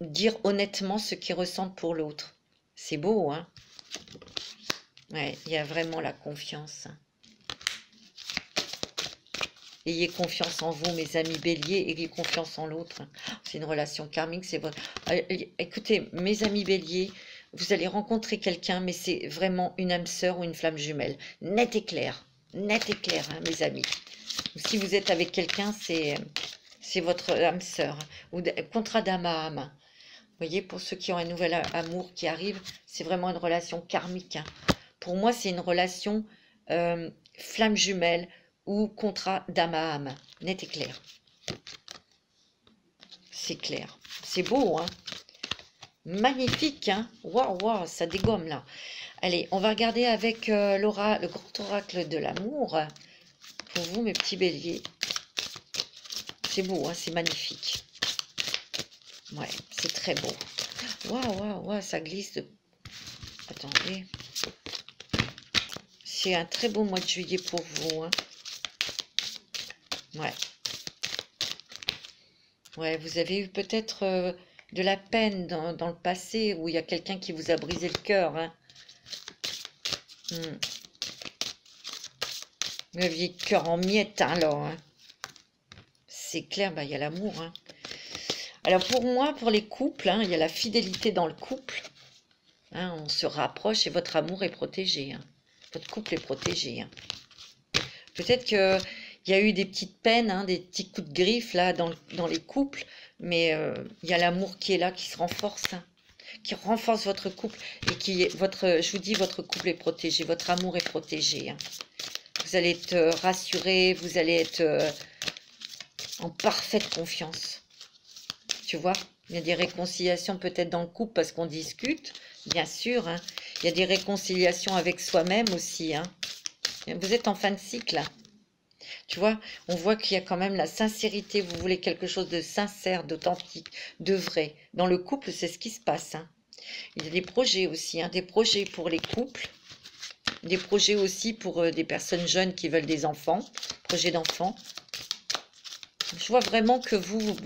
dire honnêtement ce qu'ils ressentent pour l'autre. C'est beau, hein? Ouais, il y a vraiment la confiance. Ayez confiance en vous, mes amis béliers, ayez confiance en l'autre. C'est une relation karmique, c'est votre... Écoutez, mes amis béliers, vous allez rencontrer quelqu'un, mais c'est vraiment une âme sœur ou une flamme jumelle. Net et clair, hein, mes amis. Si vous êtes avec quelqu'un, c'est votre âme sœur, ou contrat d'âme à âme. Vous voyez, pour ceux qui ont un nouvel amour qui arrive, c'est vraiment une relation karmique, hein. Pour moi, c'est une relation flamme jumelle, ou contrat d'âme à âme, net et clair. C'est clair. C'est beau, hein? Magnifique, hein? Waouh, waouh, ça dégomme, là. Allez, on va regarder avec Laura, le grand oracle de l'amour. Pour vous, mes petits béliers. C'est beau, hein? C'est magnifique. Ouais, c'est très beau. Waouh, waouh, waouh, ça glisse. Attendez. C'est un très beau mois de juillet pour vous, hein? Ouais. Ouais, vous avez eu peut-être de la peine dans le passé où il y a quelqu'un qui vous a brisé le cœur, hein. Vous aviez le cœur en miettes, hein, alors, hein. C'est clair, bah, il y a l'amour, hein. Alors pour moi, pour les couples, hein, il y a la fidélité dans le couple, hein, on se rapproche et votre amour est protégé, hein. Votre couple est protégé, hein. Peut-être que il y a eu des petites peines, hein, des petits coups de griffe là dans les couples, mais il y a l'amour qui est là, qui se renforce, hein, qui renforce votre couple et je vous dis, votre couple est protégé, votre amour est protégé, hein. Vous allez être rassuré, vous allez être en parfaite confiance. Tu vois, il y a des réconciliations peut-être dans le couple parce qu'on discute, bien sûr, hein. Il y a des réconciliations avec soi-même aussi, hein. Vous êtes en fin de cycle, hein. Tu vois, on voit qu'il y a quand même la sincérité. Vous voulez quelque chose de sincère, d'authentique, de vrai. Dans le couple, c'est ce qui se passe, hein. Il y a des projets aussi, hein, des projets pour les couples, des projets aussi pour des personnes jeunes qui veulent des enfants, projets d'enfants. Je vois vraiment que vous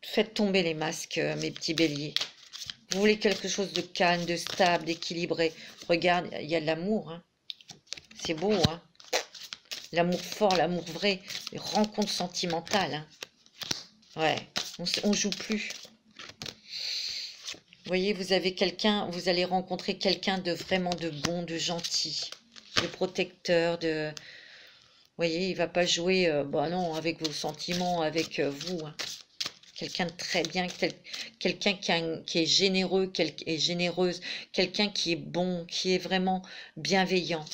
faites tomber les masques, mes petits béliers. Vous voulez quelque chose de calme, de stable, d'équilibré. Regarde, il y a de l'amour, hein. C'est beau, hein. L'amour fort, l'amour vrai, les rencontres sentimentales, hein. Ouais, on joue plus. Vous voyez, vous avez quelqu'un, vous allez rencontrer quelqu'un de vraiment de bon, de gentil, de protecteur, de... Vous voyez, il ne va pas jouer, bah non, avec vos sentiments, avec vous, hein. Quelqu'un de très bien, quelqu'un qui est généreux, qui est généreuse, quelqu'un qui est bon, qui est vraiment bienveillant.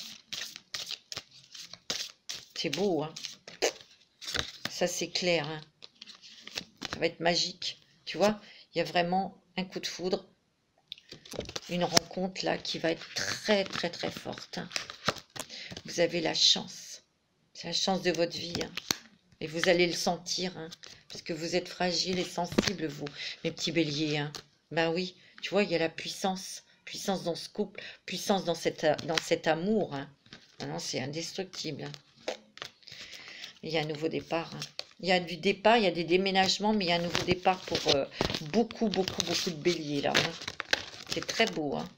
C'est beau, hein. Ça, c'est clair, hein. Ça va être magique. Tu vois, il y a vraiment un coup de foudre. Une rencontre, là, qui va être très, très, très forte, hein. Vous avez la chance. C'est la chance de votre vie, hein. Et vous allez le sentir, hein, parce que vous êtes fragile et sensible, vous, mes petits béliers, hein. Ben oui, Tu vois, il y a la puissance. Puissance dans ce couple, puissance dans cet amour. Hein. Ah non, c'est indestructible. Hein. Il y a un nouveau départ. Hein. Il y a du départ, il y a des déménagements, mais il y a un nouveau départ pour beaucoup de béliers là. Hein. C'est très beau. Hein.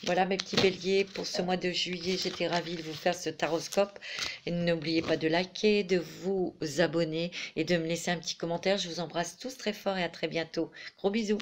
Voilà mes petits béliers pour ce mois de juillet. J'étais ravie de vous faire ce taroscope. Et n'oubliez pas de liker, de vous abonner et de me laisser un petit commentaire. Je vous embrasse tous très fort et à très bientôt. Gros bisous.